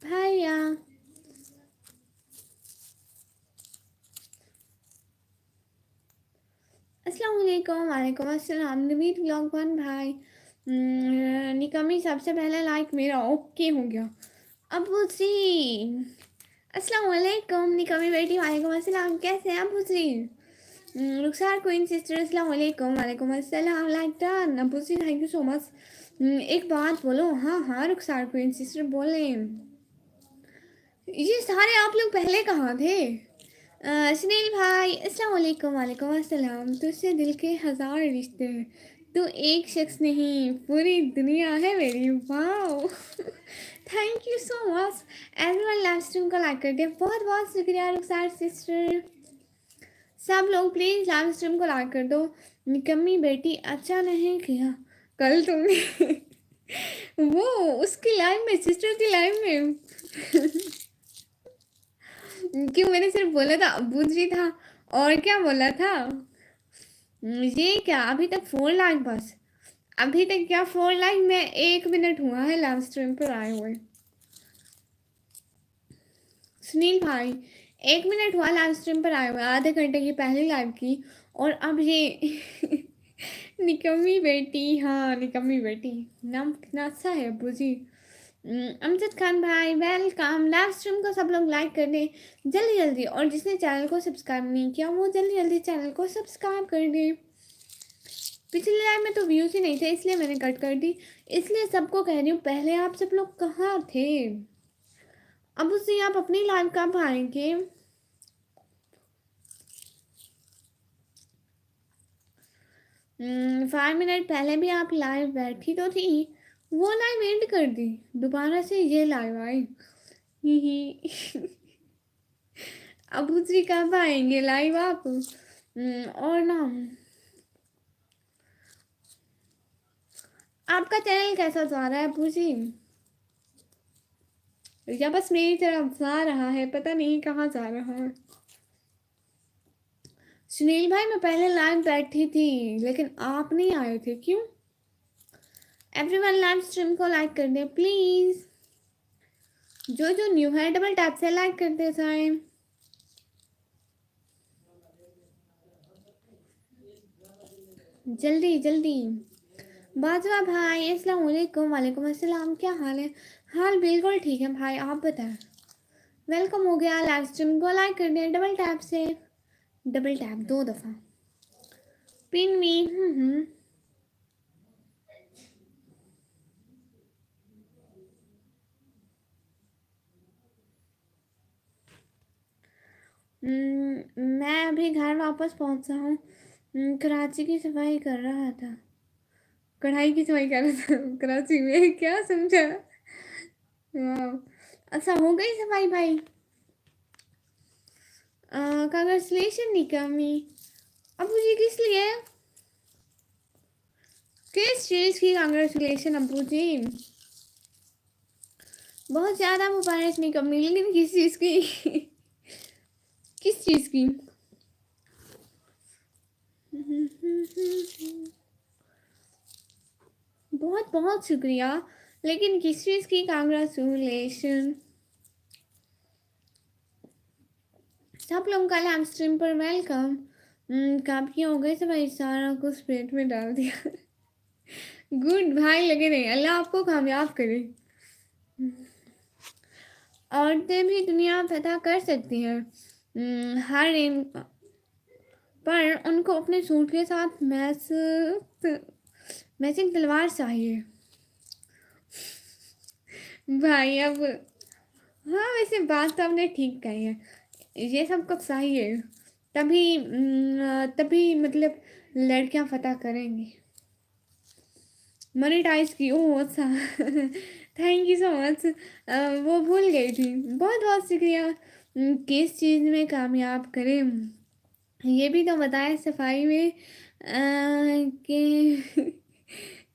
भैया अस्सलाम वालेकुम। वालेकुम अस्सलाम। नवीद व्लॉग वन भाई। निकमी सबसे पहले लाइक मेरा ओके हो गया। अबू जी अस्सलाम वालेकुम। निकमी बेटी वालेकुम अस्सलाम। कैसे हैं अबू जी? रुखसार क्वीन सिस्टर अस्सलाम वालेकुम। वालेकुम अस्सलाम। Like done Abu ji, thank you so much. एक बात बोलो। हाँ हाँ रुखसार क्वीन सिस्टर बोले। ये सारे आप लोग पहले कहाँ थे? सुनील भाई अस्सलाम वालेकुम। वालेकुम अस्सलाम। तुझसे दिल के हज़ार रिश्ते हैं, तू एक शख्स नहीं पूरी दुनिया है मेरी। Wow thank you so much. Everyone live stream को लाइक कर दिया, बहुत बहुत शुक्रिया रुखसार सिस्टर। सब लोग प्लीज़ लाइव स्ट्रीम को लाइक कर दो। निकम्मी बेटी अच्छा नहीं किया कल तुमने वो उसकी लाइव में, सिस्टर की लाइव में क्यों मैंने सिर्फ बोला था अबू जी था, और क्या बोला था? ये क्या अभी तक 4 लाइक बस? अभी तक क्या 4 लाइक? मैं 1 मिनट हुआ है लाइव स्ट्रीम पर आए हुए। सुनील भाई 1 मिनट हुआ लाइव स्ट्रीम पर आए हुए, आधे घंटे की पहली लाइव की, और अब ये निकम्मी बेटी। हाँ निकम्मी बेटी, नाम कितना अच्छा है अबू जी। अमजद खान भाई वेलकम। लाइव स्ट्रीम को सब लोग लाइक कर दें जल्दी जल्दी, और जिसने चैनल को सब्सक्राइब नहीं किया वो जल्दी जल्दी चैनल को सब्सक्राइब कर दें। पिछली लाइव में तो व्यूज ही नहीं थे इसलिए मैंने कट कर दी, इसलिए सबको कह रही हूँ पहले आप सब लोग कहाँ थे? अब उससे आप अपनी लाइव कब आएंगे? फाइव मिनट पहले भी आप लाइव बैठी तो थी, वो लाइव एंड कर दी, दोबारा से ये लाइव आई। ही ही अब दूसरी कब आएंगे लाइव आप? और ना आपका चैनल कैसा जा रहा है अबू जी? या बस मेरी तरफ जा रहा है, पता नहीं कहाँ जा रहा है। सुनील भाई मैं पहले लाइव बैठी थी लेकिन आप नहीं आए थे, क्यों? एवरीवन लाइव स्ट्रीम को लाइक कर दे प्लीज। जो जो न्यू है डबल टैप से लाइक कर दे जाए। जल्दी जल्दी। बाजवा भाई अस्सलाम वालेकुम। वालेकुम अस्सलाम। क्या हाल है? हाल बिल्कुल ठीक है भाई, आप बताएं। वेलकम हो गया। लाइव स्ट्रीम को लाइक कर दें डबल टैप से, डबल टैप 2 दफ़ा। पिन मी। मैं अभी घर वापस पहुंचा हूँ। कराची की सफाई कर रहा था, कढ़ाई की सफाई कर रहा था कराची में, क्या समझा? वाह, अच्छा हो गई सफाई भाई? कांग्रेचुलेशन निकामी। अब मुझे किस लिए, किस चीज़ की कांग्रेचुलेशन अबू जी? बहुत ज़्यादा मुबारक निकामी, लेकिन किस चीज़ की किस चीज़ की? बहुत बहुत शुक्रिया, लेकिन किस चीज़ की कांग्रेचुलेशन? सब लोग का लाइव स्ट्रीम पर वेलकम। काफ़ी हो गए सब, सारा कुछ पेट में डाल दिया गुड भाई, लगे रहे, अल्लाह आपको कामयाब करे। औरतें भी दुनिया फतह कर सकती हैं हर इन, पर उनको अपने सूट के साथ मैचिंग तलवार चाहिए भाई। अब हाँ वैसे बात तो आपने ठीक कही है, ये सब कुछ सही है, तभी तभी मतलब लड़कियां फतह करेंगी। मोनेटाइज की। ओह अच्छा थैंक यू सो मच। वो भूल गई थी। बहुत बहुत शुक्रिया। किस चीज़ में कामयाब करें ये भी तो बताएं सफाई में कि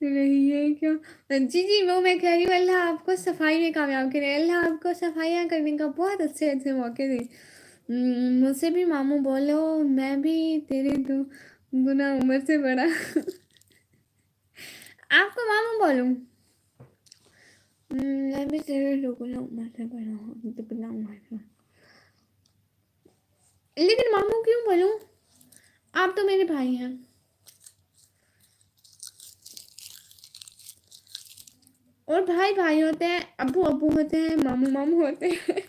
रही है क्यों। जी जी वो मैं कह रही हूँ अल्लाह आपको सफाई में कामयाब करे। अल्लाह आपको सफाइयाँ करने का बहुत अच्छे अच्छे मौके दे। मुझसे भी मामू बोलो मैं भी तेरे तो गुना उम्र से बड़ा आपको मामू बोलूं। मैं भी तेरे दो गुना उम्र से बड़ा हूँ तो बुलाऊंगा। लेकिन मामू क्यों बोलूं आप तो मेरे भाई हैं। और भाई भाई होते हैं अब्बू अब्बू होते हैं मामू मामू होते हैं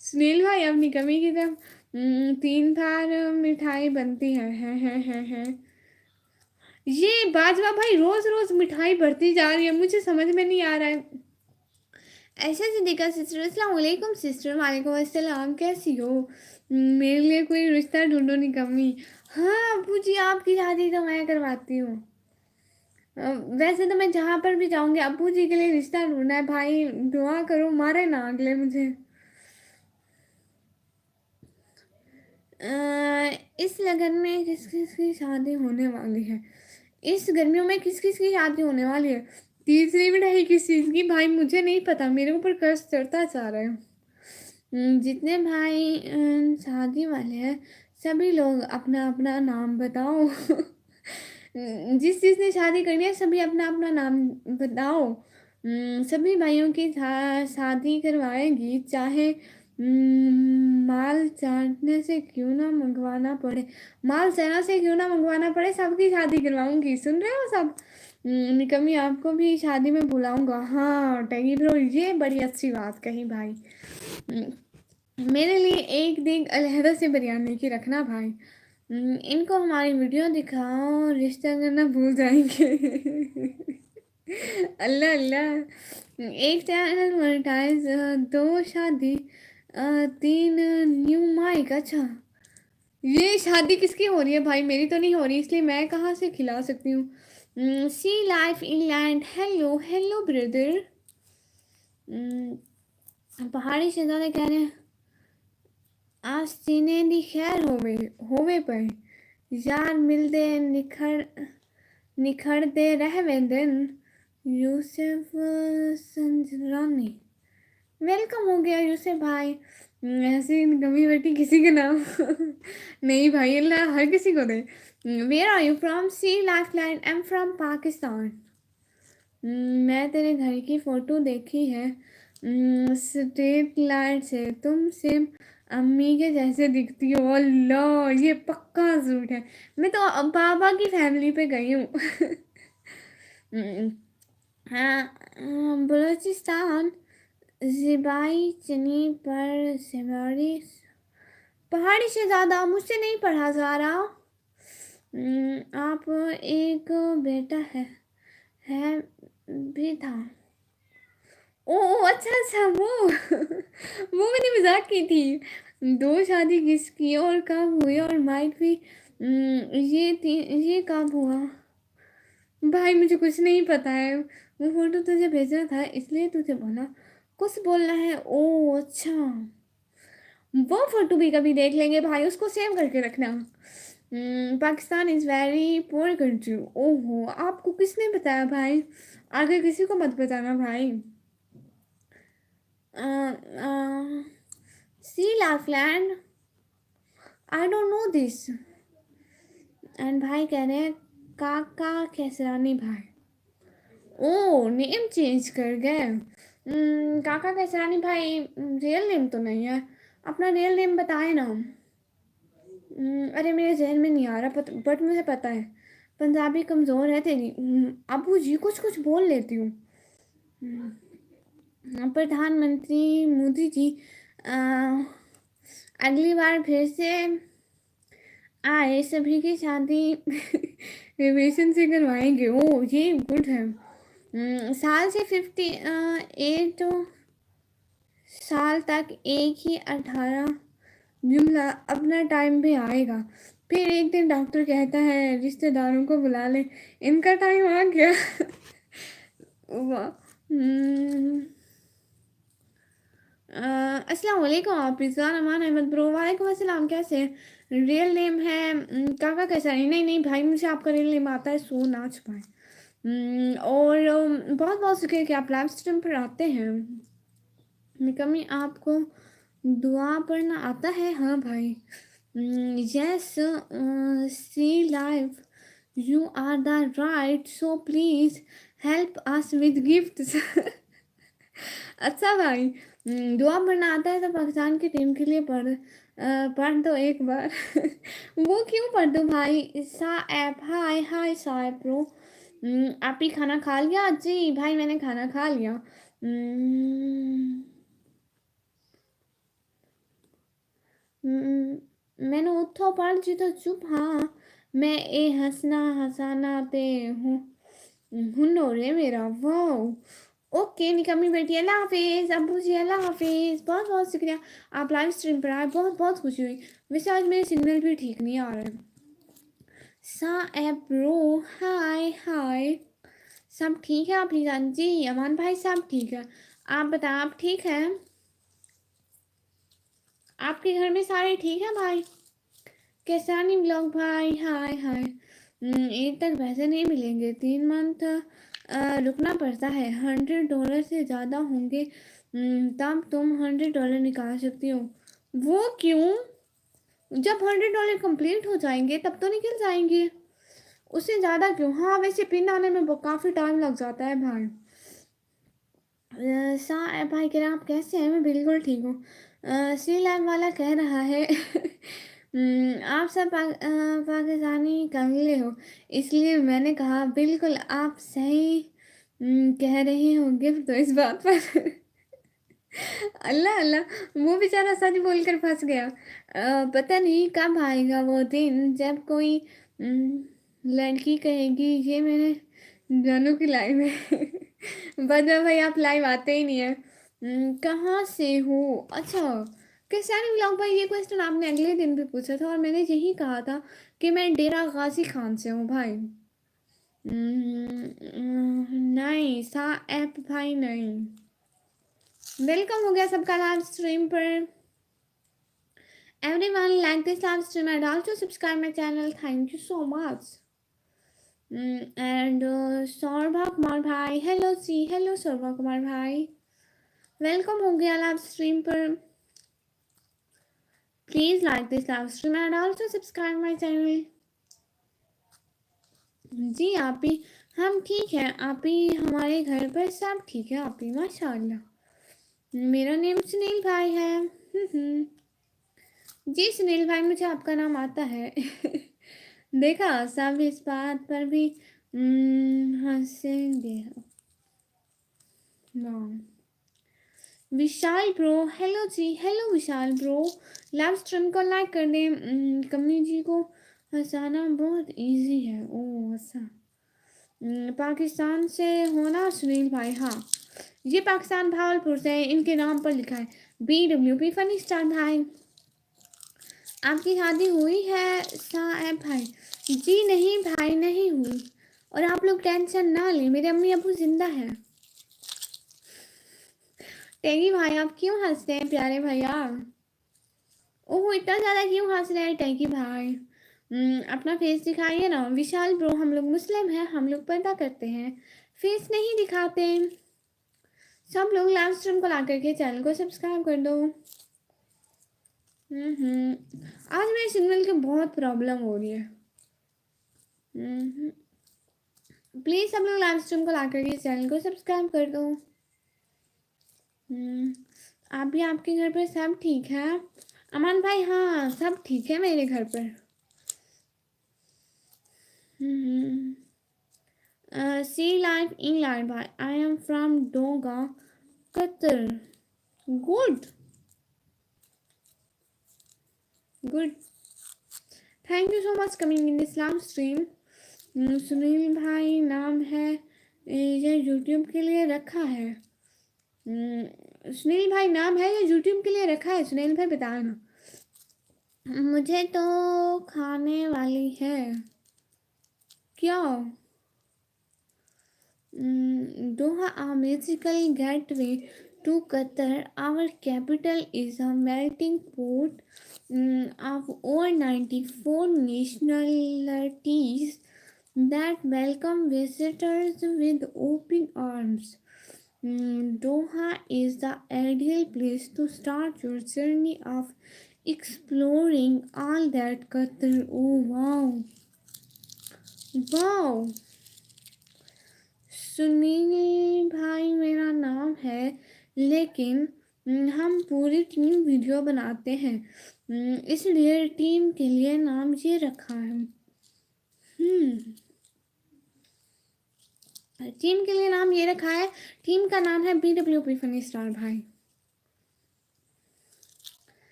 सुनील भाई अपनी कमी की तरफ 3 बार मिठाई बनती है। ये बाजवा भाई रोज रोज मिठाई बढ़ती जा रही है मुझे समझ में नहीं आ रहा है। ऐसा सिद्दीका सिस्टर अस्सलाम वालेकुम सिस्टर। वालेकुम अस्सलाम कैसी हो। मेरे लिए कोई रिश्ता ढूंढो निकम्मी। हाँ अब्बू जी आपकी शादी तो मैं करवाती हूँ। वैसे तो मैं जहाँ पर भी जाऊंगी अब्बू जी के लिए रिश्ता ढूंढना है भाई। दुआ करो मारे ना अगले मुझे। इस लगन में किस किस की शादी होने वाली है। इस गर्मियों में किस किस की शादी होने वाली है। तीसरी मिठाई किस चीज़ की भाई मुझे नहीं पता मेरे ऊपर कर्ज चढ़ता जा रहा है। जितने भाई शादी वाले हैं सभी लोग अपना अपना नाम बताओ जिस जिसने शादी करनी है सभी अपना अपना नाम बताओ। सभी भाइयों की शादी करवाएगी चाहे माल चाटने से क्यों ना मंगवाना पड़े। माल सेना से क्यों ना मंगवाना पड़े सबकी शादी करवाऊंगी। सुन रहे हो सब। निकम्मी आपको भी शादी में बुलाऊंगा। हाँ टैगी ब्रो ये बड़ी अच्छी बात कही भाई। मेरे लिए एक दिन अलहदा से बिरयानी की रखना भाई। इनको हमारी वीडियो दिखाओ रिश्ता करना भूल जाएंगे अल्लाह अल्लाह। एक चैनल मोनेटाइज 2 शादी 3 न्यू माइक। अच्छा ये शादी किसकी हो रही है भाई मेरी तो नहीं हो रही इसलिए मैं कहाँ से खिला सकती हूँ। Sea life England hello hello brother. पहाड़ी शहजादे कह रहे हैं आज सीने दी खैर होवे पर यार मिलते निखरते रहवे दिन। यूसुफ संजरानी वेलकम हो गया यूसुफ भाई। ऐसी कमी बेटी किसी के नाम नहीं भाई अल्लाह हर किसी को दे। Where are you from sea life line I am from Pakistan. मैं तेरे घर की फोटो देखी है स्ट्रीट लाइट से तुम सेम अम्मी के जैसे दिखती हो। अल्लाह ये पक्का झूठ है। मैं तो पापा की फैमिली पे गई हूँ हाँ बलूचिस्तान ज़िबाई चनी पर सिमारी पहाड़ी से ज़्यादा मुझसे नहीं पढ़ा जा रहा। आप एक बेटा है भी था। ओ अच्छा अच्छा वो वो मैंने मजाक की थी। 2 शादी किसकी और कब हुई और माइक भी ये कब हुआ। भाई मुझे कुछ नहीं पता है। वो फोटो तुझे भेजना था इसलिए तुझे बोला कुछ बोलना है। ओ अच्छा वो फोटो भी कभी देख लेंगे भाई उसको सेव करके रखना। Pakistan is very poor country. ओहो आपको किसने बताया भाई आगे किसी को मत बताना भाई। Sea Laughland I don't know this. And भाई कह रहे हैं काका कैसरानी भाई। ओ नेम चेंज कर गए। काका कैसरानी भाई रियल नेम तो नहीं है। अपना रियल नेम बताए ना। अरे मेरे जहन में नहीं आ रहा बट मुझे पता है। पंजाबी कमज़ोर है तेरी। अबू जी कुछ कुछ बोल लेती हूँ। प्रधानमंत्री मोदी जी अ, अगली बार फिर से आए सभी की शादी रिवेशन से करवाएंगे। ओ ये गुड है। साल से 58 साल तक एक ही 18 जुमला अपना टाइम भी आएगा। फिर एक दिन डॉक्टर कहता है रिश्तेदारों को बुला ले इनका टाइम आ गया वाह। अस्सलाम वालेकुम आप रिजवान अमान अहमद ब्रो। वालेकुम अस्सलाम, कैसे हैं? रियल नेम है काका कैसा है? नहीं नहीं भाई, मुझे आपका रियल नेम आता है, सो नाच पाए। और बहुत बहुत शुक्रिया कि आप लाइव स्ट्रीम पर आते हैं। निकमी, आपको दुआ पढ़ना आता है? हाँ भाई। Yes, see live, you are the right, so please help us with gifts. अच्छा भाई, दुआ पढ़ना आता है तो पाकिस्तान की टीम के लिए पढ़ दो एक बार। वो क्यों पढ़ दो भाई? साएब, हाय हाय साएब ब्रो। आप ही खाना खा लिया? जी भाई मैंने खाना खा लिया। मैंने उठो पढ़ जी तो चुप। हाँ, मैं ए हंसना हंसाना ते हूँ हुन्नो रे मेरा। वाह, ओके निकम्मी बेटी, अल्लाह हाफिज़। अब्बू जी अल्लाह हाफिज़, बहुत बहुत शुक्रिया आप लाइव स्ट्रीम पर आए, बहुत बहुत खुशी हुई। वैसे आज मेरे सिग्नल भी ठीक नहीं आ रहे। सा ए ब्रो, हाय हाय। सब ठीक है आप जान जी? अमान भाई सब ठीक है, आप बताएं आप ठीक हैं? आपके घर में सारे ठीक हैं भाई? कैसा नहीं ब्लॉग भाई, हाय हाय। एक तक पैसे नहीं मिलेंगे, 3 मंथ रुकना पड़ता है। $100 से ज़्यादा होंगे तब तुम $100 निकाल सकती हो। वो क्यों? जब $100 कंप्लीट हो जाएंगे तब तो निकल जाएंगे, उससे ज़्यादा क्यों? हाँ वैसे पिन आने में काफ़ी टाइम लग जाता है भाई। भाई कह रहे हैं आप कैसे हैं? मैं बिल्कुल ठीक हूँ। सी लाइव वाला कह रहा है आप सब पाकिस्तानी कंगले हो, इसलिए मैंने कहा बिल्कुल आप सही कह रही हो। गिफ्ट तो इस बात पर। अल्लाह अल्लाह, वो बेचारा सच बोलकर फंस गया। पता नहीं कब आएगा वो दिन जब कोई लड़की कहेगी ये मैंने जानू की लाइव है। बदर भाई आप लाइव आते ही नहीं है। कहाँ से हो? अच्छा, कैसानी ब्लॉग भाई, ये क्वेश्चन आपने अगले दिन भी पूछा था और मैंने यही कहा था कि मैं डेरा गाजी खान से हूँ भाई। नहीं सा ऐप भाई नहीं। वेलकम हो गया सबका लाइव स्ट्रीम पर। Everyone like this live stream and also subscribe my channel. Thank you so much. And Saurabh Kumar भाई, हेलो सी, हेलो सौरभा कुमार भाई, वेलकम हो गया लाइव स्ट्रीम पर। Please like this live stream and also subscribe my channel. जी आप ही, हम ठीक हैं आप ही, हमारे घर पर सब ठीक है आप ही, माशाल्लाह। मेरा नेम सुनील भाई है। जी सुनील भाई, मुझे आपका नाम आता है। देखा, सब इस बात पर भी हंसेंगे। विशाल ब्रो, हेलो जी, हेलो विशाल ब्रो। लाइव स्ट्रीम को लाइक कर दें। कमी जी को हंसाना बहुत इजी है। ओ अच्छा, पाकिस्तान से होना सुनील भाई? हाँ, ये पाकिस्तान भावलपुर से है, इनके नाम पर लिखा है BWP फनी स्टार भाई। आपकी शादी हुई है साहब भाई? जी नहीं भाई, नहीं हुई। और आप लोग टेंशन ना लें, मेरे अम्मी अबू जिंदा हैं। टैगी भाई आप क्यों हंसते हैं प्यारे भैया? ओह इतना ज़्यादा क्यों हंस रहे हैं टैगी भाई? अपना फेस दिखाइए ना। विशाल ब्रो, हम लोग मुस्लिम हैं, हम लोग पर्दा करते हैं, फेस नहीं दिखाते। सब लोग लाइव स्ट्रीम को ला करके चैनल को सब्सक्राइब कर दो। आज मेरे सिग्नल की बहुत प्रॉब्लम हो रही है। प्लीज़ सब लोग लाइव स्ट्रीम को ला करके चैनल को सब्सक्राइब कर दो। आप भी, आपके घर पर सब ठीक है? अमन भाई हाँ सब ठीक है मेरे घर पर। सी लाइफ इन लाइफ भाई, आई am from Doga Qatar. Good good, thank you so much coming in Islam stream. Sunil भाई नाम है, ये यूट्यूब के लिए रखा है। सुनील भाई नाम है या यूट्यूब के लिए रखा है? सुनील भाई बताओ ना। मुझे तो खाने वाली है क्या? Doha, a magical gateway to Qatar. Our capital is a melting pot of over 94 nationalities that welcome visitors with open arms. Doha is the ideal place to start your journey of exploring all that Qatar. Oh wow! Wow! Sunil भाई मेरा नाम है, लेकिन हम पूरी team video बनाते हैं, इसलिए टीम के लिए नाम ये रखा है। टीम के लिए नाम ये रखा है, टीम का नाम है BWP फनी स्टार भाई।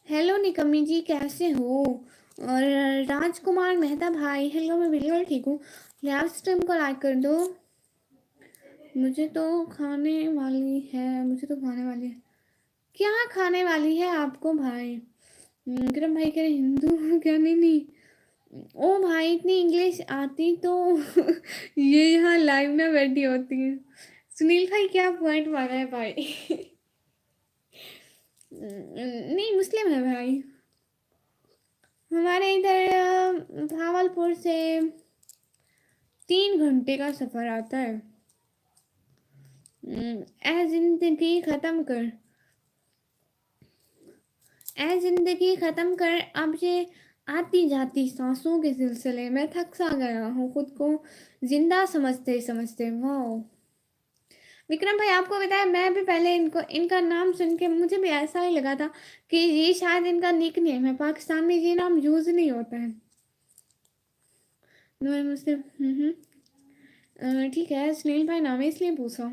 हेलो निकम्मी जी, कैसे हो? और राजकुमार मेहता भाई, हेलो, मैं बिल्कुल ठीक हूँ। लाइव स्ट्रीम को लाइक कर दो। मुझे तो खाने वाली है। क्या खाने वाली है आपको भाई? विक्रम भाई कह रहे हिंदू क्या? नहीं। ओ भाई, इतनी इंग्लिश आती तो ये यहाँ लाइव में बैठी होती है। सुनील भाई क्या पॉइंट मारा है भाई? नहीं, मुस्लिम है भाई। हमारे इधर भावलपुर से 3 घंटे का सफ़र आता है। जिंदगी ख़त्म कर अब ये आती जाती सांसों के सिलसिले में थक सा गया हूँ खुद को जिंदा समझते समझते। वाह विक्रम भाई, आपको बताया, मैं भी पहले इनका नाम सुन के मुझे भी ऐसा ही लगा था कि ये शायद इनका निक नेम है। पाकिस्तान में ये नाम यूज़ नहीं होता है। नूर मुस्लिम। ठीक है, सुनील भाई नाम है इसलिए पूछा।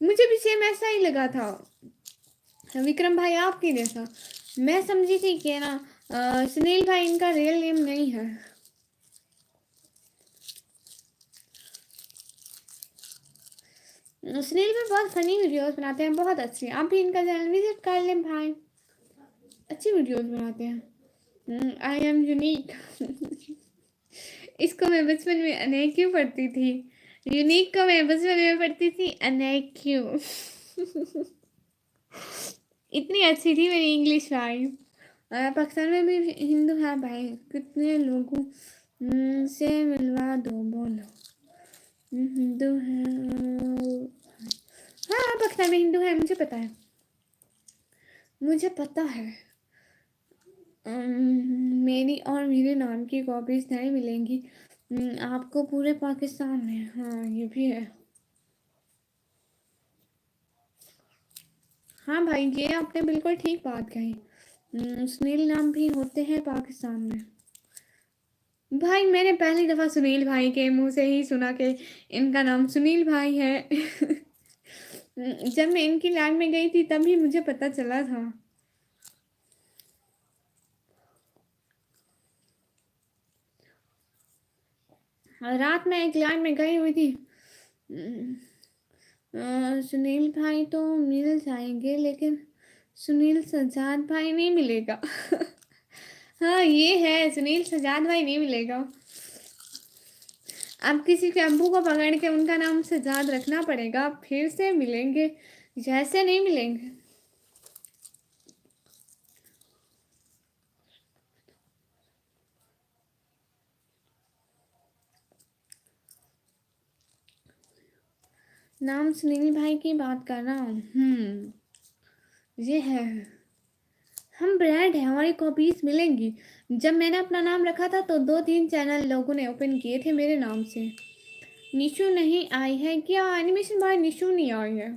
मुझे भी सेम ऐसा ही लगा था विक्रम भाई, आपके जैसा। मैं समझी थी कि ना सुनील भाई इनका रियल नेम नहीं है। सुनील भाई बहुत फनी वीडियोस बनाते हैं, बहुत अच्छी। आप भी इनका चैनल विजिट कर लें भाई, अच्छी वीडियोस बनाते हैं। आई एम यूनिक इसको मैं बचपन में अनेक क्यों पढ़ती थी। यूनिक को मैं बचपन में पढ़ती थी अनेक क्यों इतनी अच्छी थी मेरी इंग्लिश भाई। पाकिस्तान में भी हिंदू है भाई, कितने लोगों से मिलवा दो, बोलो हिंदू है। हाँ, पाकिस्तान में हिंदू है, मुझे पता है। मेरी और मेरे नाम की कॉपीज नहीं मिलेंगी आपको पूरे पाकिस्तान में। हाँ, ये भी है। हाँ भाई, ये आपने बिल्कुल ठीक बात कही। सुनील नाम भी होते हैं पाकिस्तान में। भाई मैंने पहली दफ़ा सुनील भाई के मुंह से ही सुना कि इनका नाम सुनील भाई है जब मैं इनकी लाइन में गई थी तभी मुझे पता चला था। रात में एक लाइन में गई हुई थी। सुनील भाई तो मिल जाएंगे, लेकिन सुनील सजाद भाई नहीं मिलेगा हाँ, ये है, सुनील सजाद भाई नहीं मिलेगा। अब किसी के अब्बू को पकड़ के उनका नाम सजाद रखना पड़ेगा, फिर से मिलेंगे, जैसे नहीं मिलेंगे। नाम सुनील भाई की बात कर रहा हूँ। ये है, हम ब्रांड है, हमारी कॉपीज मिलेंगी। जब मैंने अपना नाम रखा था तो 2-3 चैनल लोगों ने ओपन किए थे मेरे नाम से। निशु नहीं आई है क्या? एनिमेशन भाई निशु नहीं आई है।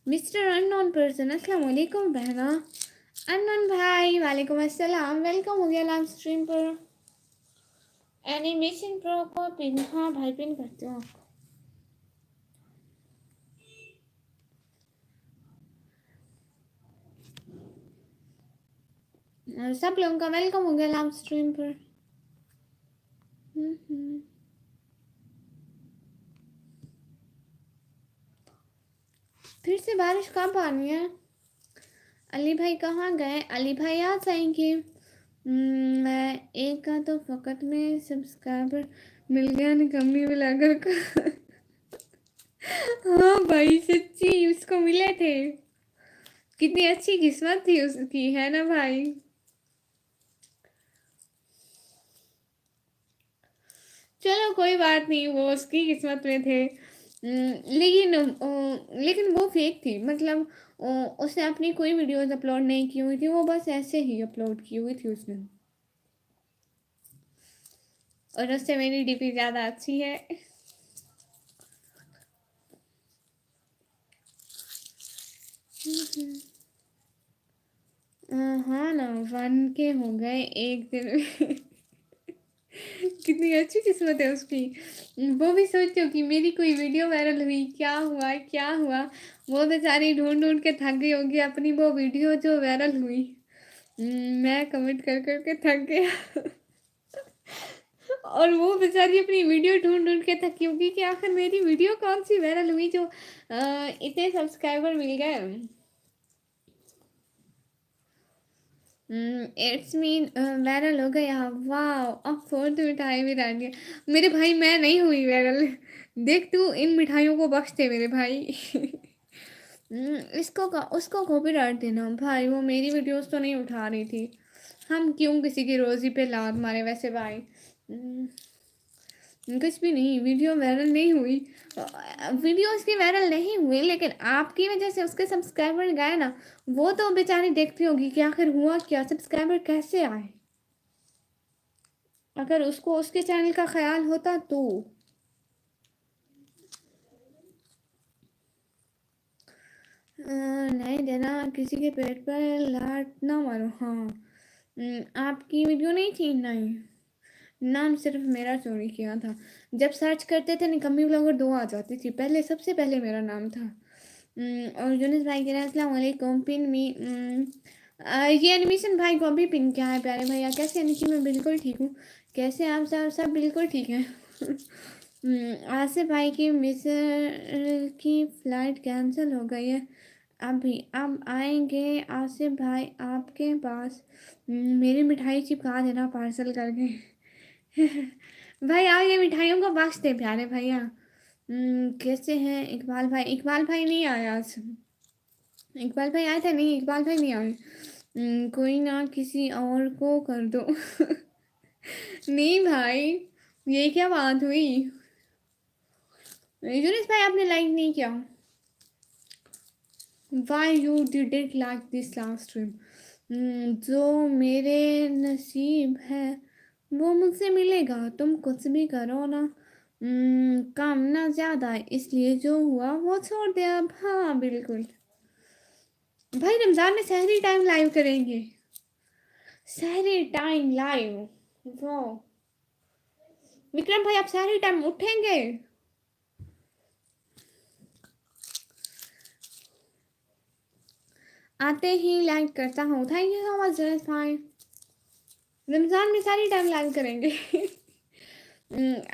मिस्टर अननोन पर्सन, अस्सलाम वालेकुम बहना। अननोन भाई वालेकुम अस्सलाम, वेलकम हो गया लाइव स्ट्रीम पर। एनिमेशन प्रो को पिन, हाँ भाई पिन करते हो आपको। सब लोगों का वेलकम हो गया लाइव स्ट्रीम पर। फिर से बारिश कब आनी है? अली भाई कहाँ गए? अली भाई आ जाएंगे। मैं एक का तो फ़कत में सब्सक्राइबर मिल गया निकम्मी मिलाकर का। हाँ भाई सच्ची उसको मिले थे। कितनी अच्छी किस्मत थी उसकी, है ना भाई। चलो कोई बात नहीं, वो उसकी किस्मत में थे। लेकिन वो फेक थी, मतलब उसने अपनी कोई वीडियोस अपलोड नहीं की हुई थी, वो बस ऐसे ही अपलोड की हुई थी उसने। और उससे मेरी डीपी ज़्यादा अच्छी है। हाँ ना, 1K हो गए एक दिन में। कितनी अच्छी किस्मत है उसकी। वो भी सोचो कि मेरी कोई वीडियो वायरल हुई, क्या हुआ क्या हुआ। वो बेचारी ढूंढ ढूंढ के थक गई होगी अपनी वो वीडियो जो वायरल हुई। मैं कमेंट कर कर के थक गया। और वो बेचारी अपनी वीडियो ढूंढ ढूंढ के थकी होगी कि आखिर मेरी वीडियो कौन सी वायरल हुई जो इतने सब्सक्राइबर मिल गए। इट्स मीन वायरल हो गया, वाह। अब फोन तो मिठाई भी डाल दिया। मेरे भाई मैं नहीं हुई वायरल। देख तू इन मिठाइयों को बख्श दे मेरे भाई। इसको का उसको कॉपीराइट देना भाई, वो मेरी वीडियोस तो नहीं उठा रही थी। हम क्यों किसी की रोजी पे लात मारे वैसे भाई। कुछ भी नहीं, वीडियो वायरल नहीं हुई। वीडियो उसकी वायरल नहीं हुई, लेकिन आपकी वजह से उसके सब्सक्राइबर गए ना। वो तो बेचारी देखती होगी कि आखिर हुआ क्या, सब्सक्राइबर कैसे आए। अगर उसको उसके चैनल का ख्याल होता तो। नहीं देना, किसी के पेट पर लात ना मारो, हाँ। आपकी वीडियो नहीं थी, नहीं। नाम सिर्फ मेरा चोरी किया था। जब सर्च करते थे निकम्मी ब्लॉगर 2 आ जाती थी, पहले सबसे पहले मेरा नाम था। और यूनुस भाई कह रहे हैं अस्सलाम वालेकुम, पिन मी। ये एनिमेशन भाई को अभी पिन क्या है प्यारे भैया, कैसे यानी कि मैं बिल्कुल ठीक हूँ। कैसे आप सब सब बिल्कुल ठीक हैं। आसिफ भाई की मिस की फ़्लाइट कैंसिल हो गई है। अभी अब आएंगे आसिफ भाई आपके पास। मेरी मिठाई चिपका देना पार्सल करके। भाई आओ ये मिठाइयों को बख्श दे प्यारे भैया। कैसे हैं इकबाल भाई, इकबाल भाई नहीं आए आज। इकबाल भाई आए थे, नहीं इकबाल भाई नहीं आए। कोई ना किसी और को कर दो। नहीं भाई, ये क्या बात हुई। यूनिस भाई आपने लाइक नहीं किया। Why you did like this last stream. जो मेरे नसीब है वो मुझसे मिलेगा, तुम कुछ भी करो ना। काम ना ज़्यादा इसलिए जो हुआ वो छोड़ दे अब, हाँ बिल्कुल। भाई रमज़ान में सहरी टाइम लाइव करेंगे। सहरी टाइम लाइव, वाह। विक्रम भाई आप सहरी टाइम उठेंगे। आते ही लाइक करता हूँ, थैंक यू सो मच जयस भाई। रमज़ान में सारी टाइम लाइव करेंगे।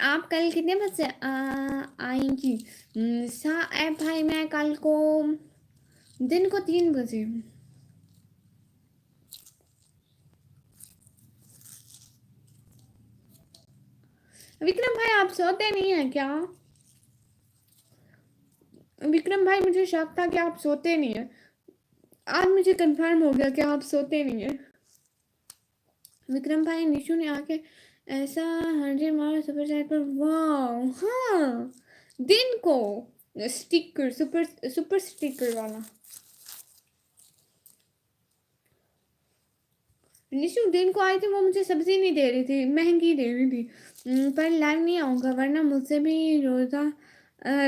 आप कल कितने बजे आएंगी। भाई मैं कल को दिन को 3 बजे। विक्रम भाई आप सोते नहीं हैं क्या। विक्रम भाई मुझे शक था कि आप सोते नहीं हैं। आज मुझे कंफर्म हो गया कि आप सोते नहीं हैं। विक्रम भाई निशु ने आके ऐसा 100 मारा सुपर चैट पर, वाह हाँ। दिन को स्टिकर, सुपर सुपर स्टिकर वाला। निशु दिन को आई थी, वो मुझे सब्जी नहीं दे रही थी, महंगी दे रही थी। पर लाइव नहीं आऊँगा वरना मुझसे भी रोज़ा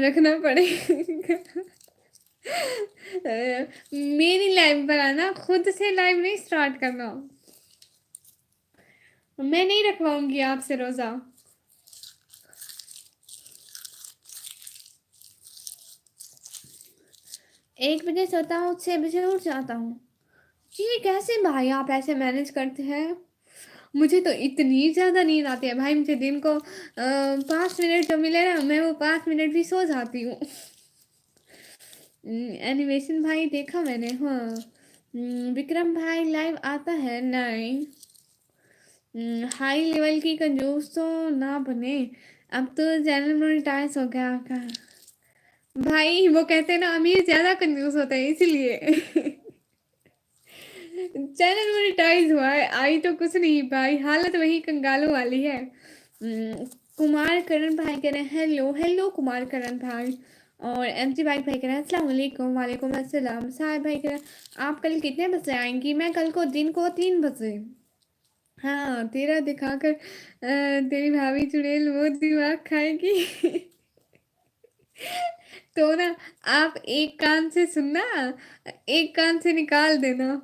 रखना पड़ेगा। मेरी लाइव पर आना, खुद से लाइव नहीं स्टार्ट करना। मैं नहीं रखवाऊंगी आपसे रोज़ा। 1 बजे सोता हूँ, 6 बजे उठ जाता हूँ। ये कैसे भाई आप ऐसे मैनेज करते हैं। मुझे तो इतनी ज़्यादा नींद आती है भाई, मुझे दिन को 5 मिनट जो मिले ना मैं वो 5 मिनट भी सो जाती हूँ। एनिमेशन भाई देखा मैंने, हाँ। विक्रम भाई लाइव आता है, नहीं। हाई लेवल की कंजूस तो ना बने। अब तो चैनल मोनेटाइज हो गया आपका। भाई वो कहते हैं ना, अमीर ज्यादा कंजूस होता है इसीलिए। चैनल मोनेटाइज हुआ है, आई तो कुछ नहीं भाई, हालत वही कंगालों वाली है। कुमार करण भाई कह रहे हैं हेलो हेलो कुमार करण भाई। और एमजी भाई भाई कह रहे हैं अस्सलाम वालेकुम। वालेकुम अस्सलाम। साहिब भाई कह रहे हैं आप कल कितने बजे आएंगी? मैं कल को दिन को 3 बजे। हाँ तेरा दिखाकर तेरी भाभी चुड़ैल वो दिमाग खाएगी। तो ना, आप एक कान से सुनना, एक कान से निकाल देना।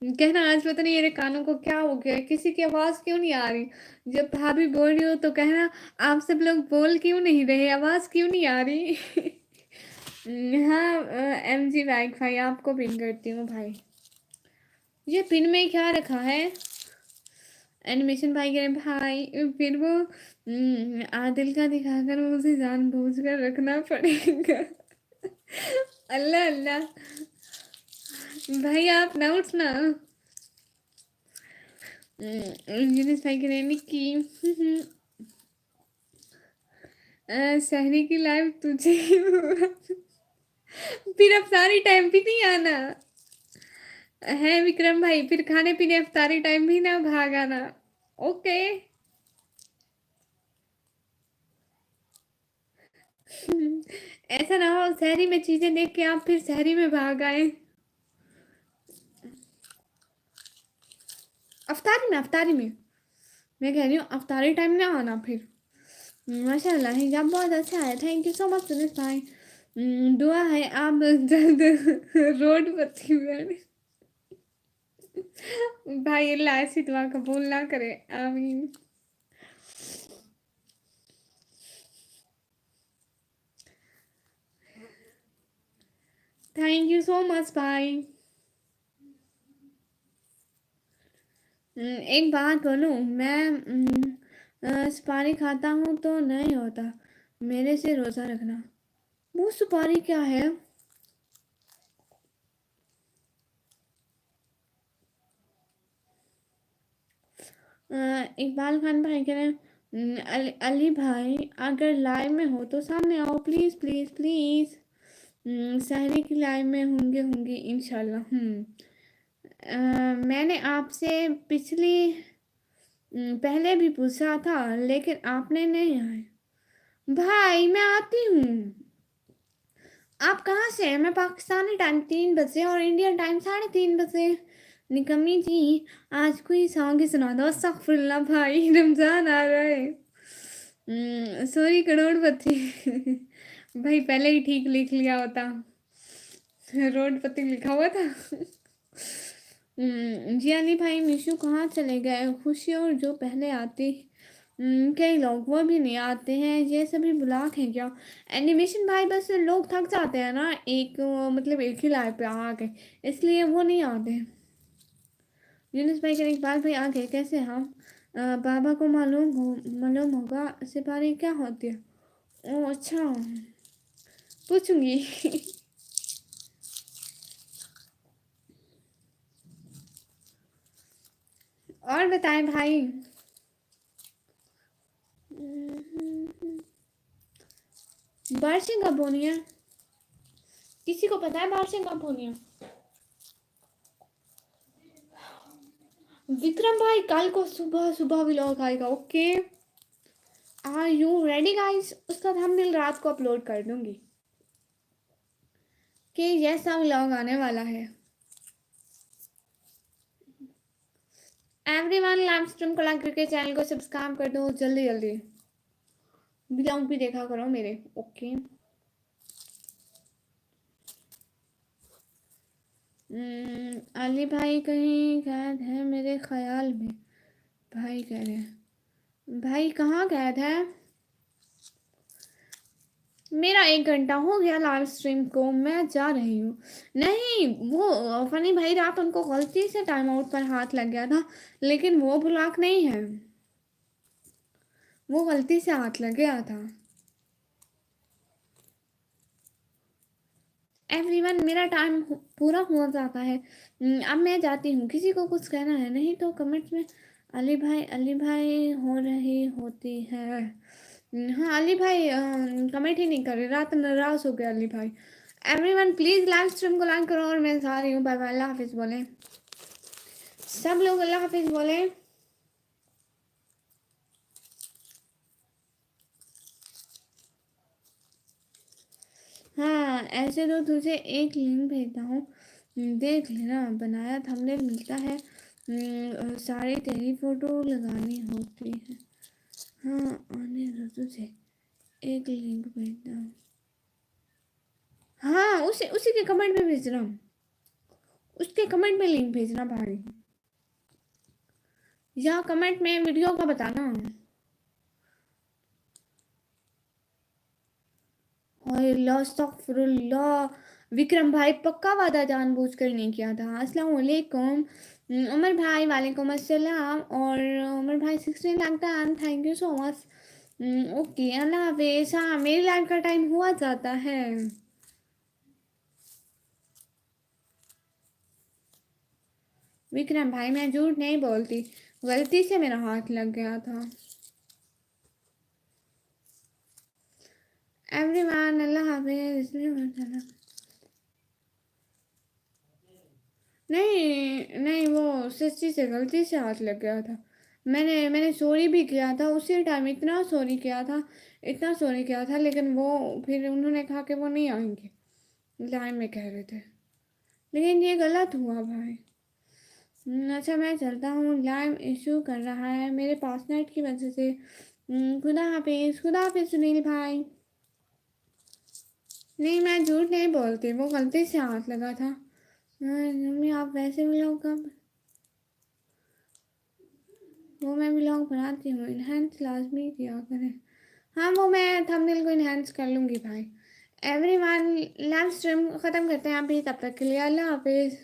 कहना आज पता नहीं मेरे कानों को क्या हो गया है, किसी की आवाज क्यों नहीं आ रही। जब भाभी बोल रही हो तो कहना आप सब लोग बोल क्यों नहीं रहे, आवाज क्यों नहीं आ रही। हाँ एमजी वाइक भाई आपको पिन करती हूँ भाई। ये पिन में क्या रखा है? एनिमेशन भाई कह रहे भाई फिर वो आदिल का दिखाकर मुझे जानबूझ कर रखना पड़ेगा। अल्लाह अल्लाह। भाई आप ना उठना। यूनिस भाई कह रहे निक्की शहरी की लाइफ तुझे फिर अफ्तारी टाइम भी नहीं आना है विक्रम भाई, फिर खाने पीने अफ्तारी टाइम भी ना भाग आना। ओके। ऐसा ना हो शहरी में चीजें देख के आप फिर शहरी में भाग आए। अफ्तारी में मैं कह रही हूँ अफ्तारी टाइम ना आना फिर। माशाल्लाह हिजाब बहुत अच्छा है, thank you so much Sunil भाई। दुआ है आप जल्द रोड पर थी बैठे। भाई अल्लाह ऐसी दुआ कबूल ना करे, आमीन। थैंक यू सो मच भाई। एक बात बोलूं मैं सुपारी खाता हूँ तो नहीं होता, मेरे से रोज़ा रखना। वो सुपारी क्या है? इकबाल खान भाई कह रहे हैं अली भाई अगर लाइव में हो तो सामने आओ प्लीज़ प्लीज़ प्लीज़। सहरी की लाइव में होंगे होंगे इंशाल्लाह। मैंने आपसे पहले भी पूछा था लेकिन आपने नहीं आए। भाई मैं आती हूँ। आप कहाँ से हैं? मैं पाकिस्तानी टाइम 3 बजे और इंडियन टाइम 3:30 बजे। निकम्मी जी आज कोई सॉन्ग ही सुना दो। अस्तगफुरुल्लाह भाई रमजान आ रहा है। सॉरी करोड़पति। भाई पहले ही ठीक लिख लिया होता, रोडपति लिखा हुआ था। जी अली भाई मिशू कहाँ चले गए? खुशी और जो पहले आती कई लोग वो भी नहीं आते हैं, ये सभी ब्लॉक हैं क्या? एनिमेशन भाई बस लोग थक जाते हैं ना, मतलब एक ही लाइव पे आके, इसलिए वो नहीं आते। यूनुस भाई के इकबाल भाई आ गए कैसे? हम बाबा को मालूम होगा सिपारी क्या होती है। ओ अच्छा, पूछूंगी। और बताएं भाई। बारिशें कब होनी है? किसी को पता है बारिशें कब होनी है? विक्रम भाई कल को सुबह सुबह व्लॉग आएगा। Okay are you ready guys? उसका थंबनेल रात को अपलोड कर दूंगी कि जैसा व्लॉग आने वाला है। एवरीवन लाइव स्ट्रीम को लाइक करके चैनल को सब्सक्राइब कर दो जल्दी जल्दी। व्लॉग भी देखा करो मेरे। ओके अली भाई कहीं कैद है मेरे ख्याल में। भाई कह रहे हैं भाई कहाँ कैद है? मेरा 1 घंटा हो गया लाइव स्ट्रीम को, मैं जा रही हूँ। नहीं वो फनी भाई रात उनको गलती से टाइम आउट पर हाथ लग गया था, लेकिन वो ब्लॉक नहीं है, वो गलती से हाथ लग गया था। एवरीवन मेरा टाइम पूरा हो जाता है। अब मैं जाती हूँ, किसी को कुछ कहना है नहीं तो कमेंट्स में अली भाई हो रही होती है। हाँ अली भाई कमेंट ही नहीं कर रहे, रात नाराज हो गया अली भाई। एवरीवन प्लीज लाइव स्ट्रीम को लाइक करो और मैं जा रही हूँ, बाय बाय, अल्लाह हाफिज बोले सब लोग, अल्लाह हाफिज बोले। हाँ ऐसे तो तुझे एक लिंक भेजता हूँ, देख लेना, बनाया थंबनेल मिलता है, सारी तेरी फोटो लगानी होती है। हाँ आने दो, तुझे एक लिंक भेजता हूँ। हाँ उसी उसी के कमेंट में भेज रहा हूँ, उसके कमेंट में लिंक भेजना भाई, या कमेंट में वीडियो का बताना। अस्तगफुरुल्लाह, विक्रम भाई पक्का वादा जानबूझकर नहीं किया था। अस्सलाम वालेकुम उमर भाई, वालेकुम अस्सलाम। और उमर भाई 16 लाख दान, thank you so much. Okay Allah हाफिज। हाँ मेरी लाइफ का टाइम हुआ जाता है। विक्रम भाई मैं झूठ नहीं बोलती, गलती से मेरा हाथ लग गया था। एवरीवन अल्लाह हाफिज। नहीं नहीं, वो सच्ची से गलती से हाथ लग गया था। मैंने सॉरी भी किया था उसी टाइम, इतना सॉरी किया था, इतना सॉरी किया था, लेकिन वो फिर उन्होंने कहा कि वो नहीं आएंगे, लाइन में कह रहे थे, लेकिन ये गलत हुआ भाई। अच्छा मैं चलता हूँ, लाइव इशू कर रहा है मेरे पास नेट की वजह से। खुदा हाफिज, खुदा हाफिज सुनील भाई। नहीं मैं झूठ नहीं बोलती, वो गलती से हाथ लगा था। मम्मी आप वैसे भी लोग कब, वो मैं व्लॉग बनाती हूँ, इन्हेंस लाजमी किया करें। हाँ वो मैं थंबनेल को इन्हेंस कर लूँगी भाई। एवरीवन लाइव स्ट्रीम ख़त्म करते हैं अभी, तब तक के लिए अल्लाह हाफिज़।